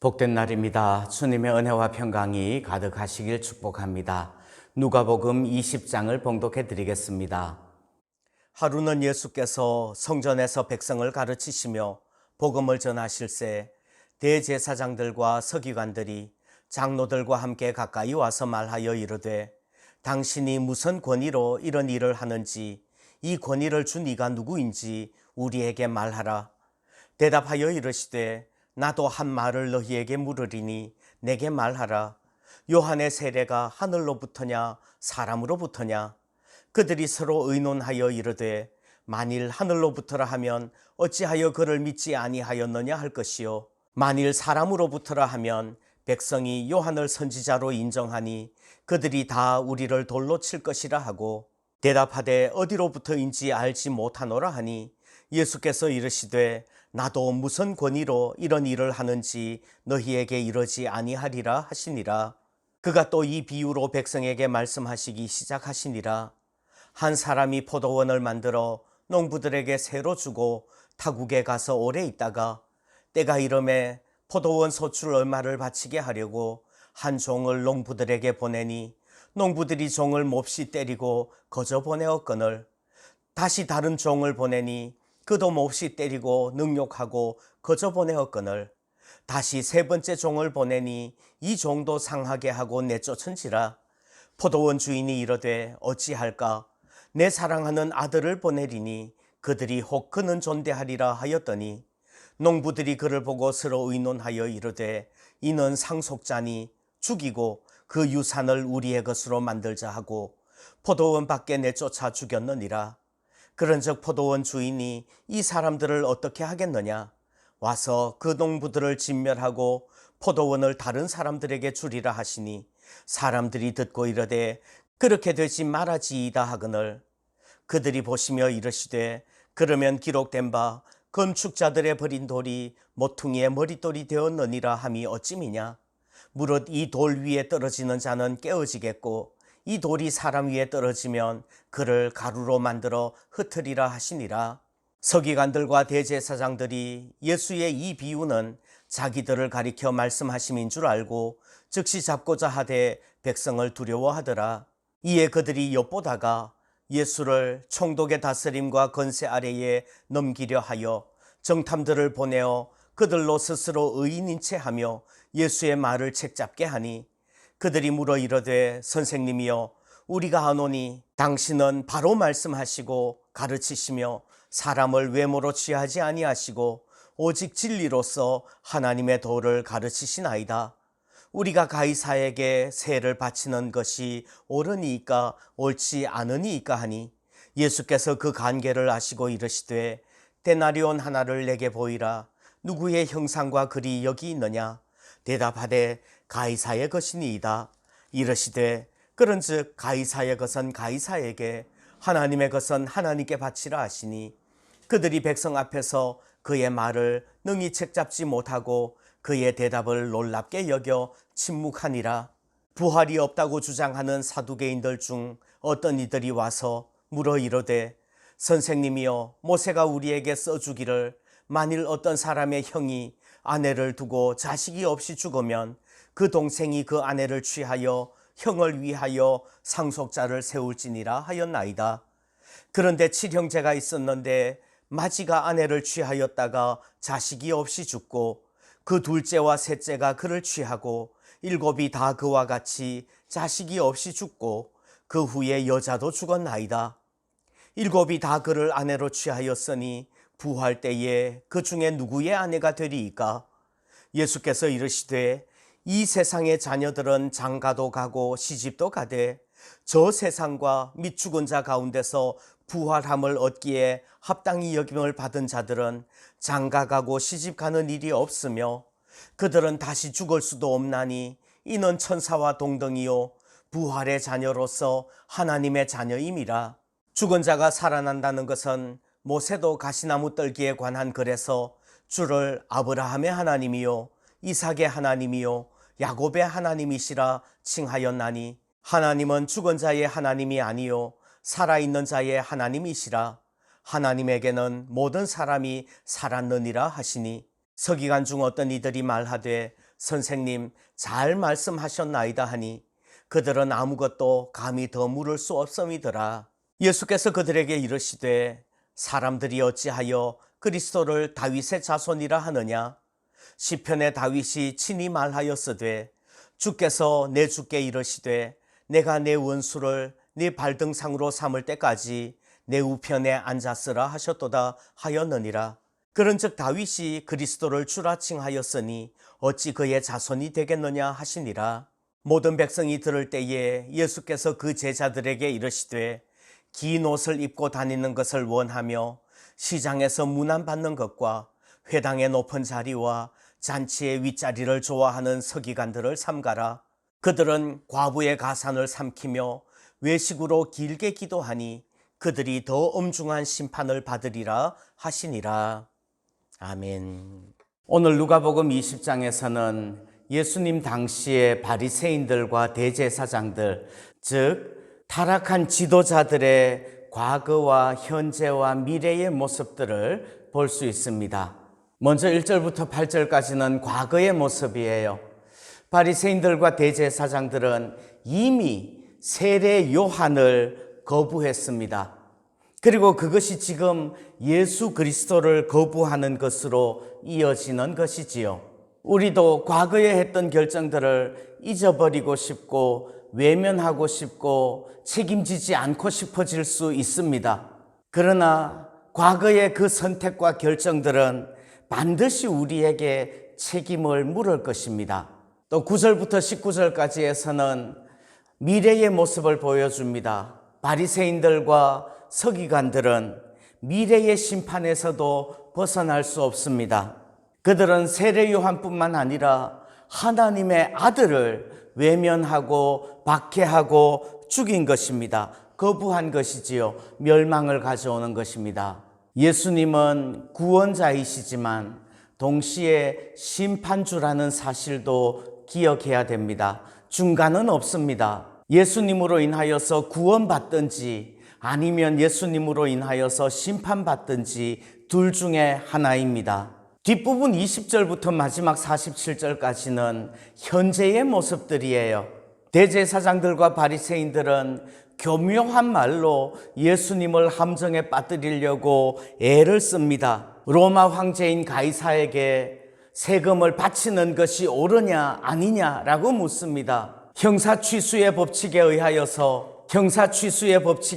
복된 날입니다. 주님의 은혜와 평강이 가득하시길 축복합니다. 누가복음 20장을 봉독해 드리겠습니다. 하루는 예수께서 성전에서 백성을 가르치시며 복음을 전하실새 대제사장들과 서기관들이 장로들과 함께 가까이 와서 말하여 이르되 당신이 무슨 권위로 이런 일을 하는지 이 권위를 준 이가 누구인지 우리에게 말하라. 대답하여 이르시되 나도 한 말을 너희에게 물으리니 내게 말하라. 요한의 세례가 하늘로부터냐 사람으로부터냐? 그들이 서로 의논하여 이르되 만일 하늘로부터라 하면 어찌하여 그를 믿지 아니하였느냐 할 것이요 만일 사람으로부터라 하면 백성이 요한을 선지자로 인정하니 그들이 다 우리를 돌로 칠 것이라 하고 대답하되 어디로부터인지 알지 못하노라 하니 예수께서 이르시되 나도 무슨 권위로 이런 일을 하는지 너희에게 이르지 아니하리라 하시니라. 그가 또 이 비유로 백성에게 말씀하시기 시작하시니라. 한 사람이 포도원을 만들어 농부들에게 새로 주고 타국에 가서 오래 있다가 때가 이름에 포도원 소출 얼마를 바치게 하려고 한 종을 농부들에게 보내니 농부들이 종을 몹시 때리고 거저 보내었거늘 다시 다른 종을 보내니 그도 몹시 때리고 능욕하고 거저 보내었거늘 다시 세 번째 종을 보내니 이 종도 상하게 하고 내쫓은지라. 포도원 주인이 이르되 어찌할까? 내 사랑하는 아들을 보내리니 그들이 혹 그는 존대하리라 하였더니 농부들이 그를 보고 서로 의논하여 이르되 이는 상속자니 죽이고 그 유산을 우리의 것으로 만들자 하고 포도원 밖에 내쫓아 죽였느니라. 그런즉 포도원 주인이 이 사람들을 어떻게 하겠느냐? 와서 그 농부들을 진멸하고 포도원을 다른 사람들에게 주리라 하시니 사람들이 듣고 이르되 그렇게 되지 말아지이다 하거늘 그들이 보시며 이르시되 그러면 기록된 바 건축자들의 버린 돌이 모퉁이의 머릿돌이 되었느니라 함이 어찌미냐? 무릇 이 돌 위에 떨어지는 자는 깨어지겠고 이 돌이 사람 위에 떨어지면 그를 가루로 만들어 흩으리라 하시니라. 서기관들과 대제사장들이 예수의 이 비유는 자기들을 가리켜 말씀하심인 줄 알고 즉시 잡고자 하되 백성을 두려워하더라. 이에 그들이 엿보다가 예수를 총독의 다스림과 건세 아래에 넘기려 하여 정탐들을 보내어 그들로 스스로 의인인 채 하며 예수의 말을 책잡게 하니 그들이 물어 이르되 선생님이여 우리가 아노니 당신은 바로 말씀하시고 가르치시며 사람을 외모로 취하지 아니하시고 오직 진리로서 하나님의 도를 가르치시나이다. 우리가 가이사에게 세를 바치는 것이 옳으니이까 옳지 않으니이까 하니 예수께서 그 관계를 아시고 이르시되 데나리온 하나를 내게 보이라. 누구의 형상과 글이 여기 있느냐? 대답하되 가이사의 것이니이다. 이르시되 그런즉 가이사의 것은 가이사에게 하나님의 것은 하나님께 바치라 하시니 그들이 백성 앞에서 그의 말을 능히 책잡지 못하고 그의 대답을 놀랍게 여겨 침묵하니라. 부활이 없다고 주장하는 사두개인들 중 어떤 이들이 와서 물어 이르되 선생님이여 모세가 우리에게 써주기를 만일 어떤 사람의 형이 아내를 두고 자식이 없이 죽으면 그 동생이 그 아내를 취하여 형을 위하여 상속자를 세울지니라 하였나이다. 그런데 칠형제가 있었는데 마지가 아내를 취하였다가 자식이 없이 죽고 그 둘째와 셋째가 그를 취하고 일곱이 다 그와 같이 자식이 없이 죽고 그 후에 여자도 죽었나이다. 일곱이 다 그를 아내로 취하였으니 부활 때에 그 중에 누구의 아내가 되리이까? 예수께서 이르시되 이 세상의 자녀들은 장가도 가고 시집도 가되 저 세상과 및 죽은 자 가운데서 부활함을 얻기에 합당히 여김을 받은 자들은 장가가고 시집가는 일이 없으며 그들은 다시 죽을 수도 없나니 이는 천사와 동등이요 부활의 자녀로서 하나님의 자녀임이라. 죽은 자가 살아난다는 것은 모세도 가시나무 떨기에 관한 글에서 주를 아브라함의 하나님이요 이삭의 하나님이요 야곱의 하나님이시라 칭하였나니 하나님은 죽은 자의 하나님이 아니요 살아있는 자의 하나님이시라. 하나님에게는 모든 사람이 살았느니라 하시니 서기관 중 어떤 이들이 말하되 선생님, 잘 말씀하셨나이다 하니 그들은 아무것도 감히 더 물을 수 없음이더라. 예수께서 그들에게 이르시되 사람들이 어찌하여 그리스도를 다윗의 자손이라 하느냐? 시편의 다윗이 친히 말하였으되 주께서 내 주께 이르시되 내가 내 원수를 네 발등상으로 삼을 때까지 내 우편에 앉았으라 하셨도다 하였느니라. 그런즉 다윗이 그리스도를 주라 칭하였으니 어찌 그의 자손이 되겠느냐 하시니라. 모든 백성이 들을 때에 예수께서 그 제자들에게 이르시되 긴 옷을 입고 다니는 것을 원하며 시장에서 문안받는 것과 회당의 높은 자리와 잔치의 윗자리를 좋아하는 서기관들을 삼가라. 그들은 과부의 가산을 삼키며 외식으로 길게 기도하니 그들이 더 엄중한 심판을 받으리라 하시니라. 아멘. 오늘 누가복음 20장에서는 예수님 당시의 바리새인들과 대제사장들, 즉 타락한 지도자들의 과거와 현재와 미래의 모습들을 볼 수 있습니다. 먼저 1절부터 8절까지는 과거의 모습이에요. 바리새인들과 대제사장들은 이미 세례 요한을 거부했습니다. 그리고 그것이 지금 예수 그리스도를 거부하는 것으로 이어지는 것이지요. 우리도 과거에 했던 결정들을 잊어버리고 싶고 외면하고 싶고 책임지지 않고 싶어질 수 있습니다. 그러나 과거의 그 선택과 결정들은 반드시 우리에게 책임을 물을 것입니다. 또 9절부터 19절까지에서는 미래의 모습을 보여줍니다. 바리새인들과 서기관들은 미래의 심판에서도 벗어날 수 없습니다. 그들은 세례 요한뿐만 아니라 하나님의 아들을 외면하고 박해하고 죽인 것입니다. 거부한 것이지요. 멸망을 가져오는 것입니다. 예수님은 구원자이시지만 동시에 심판주라는 사실도 기억해야 됩니다. 중간은 없습니다. 예수님으로 인하여서 구원받든지 아니면 예수님으로 인하여서 심판받든지 둘 중에 하나입니다. 뒷부분 20절부터 마지막 47절까지는 현재의 모습들이에요. 대제사장들과 바리새인들은 교묘한 말로 예수님을 함정에 빠뜨리려고 애를 씁니다. 로마 황제인 가이사에게 세금을 바치는 것이 옳으냐 아니냐라고 묻습니다. 형사취수의 법칙에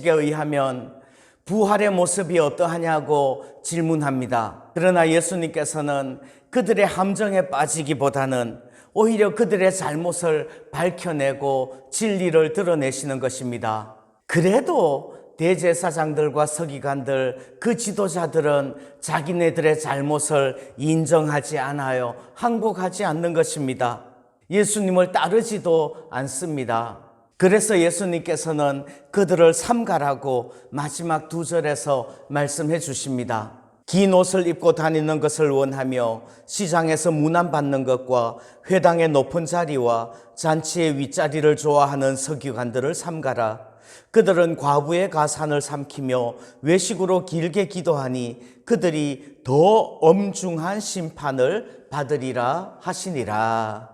의하면 부활의 모습이 어떠하냐고 질문합니다. 그러나 예수님께서는 그들의 함정에 빠지기보다는 오히려 그들의 잘못을 밝혀내고 진리를 드러내시는 것입니다. 그래도 대제사장들과 서기관들, 그 지도자들은 자기네들의 잘못을 인정하지 않아요. 항복하지 않는 것입니다. 예수님을 따르지도 않습니다. 그래서 예수님께서는 그들을 삼가라고 마지막 2절에서 말씀해 주십니다. 긴 옷을 입고 다니는 것을 원하며 시장에서 문안받는 것과 회당의 높은 자리와 잔치의 윗자리를 좋아하는 서기관들을 삼가라. 그들은 과부의 가산을 삼키며 외식으로 길게 기도하니 그들이 더 엄중한 심판을 받으리라 하시니라.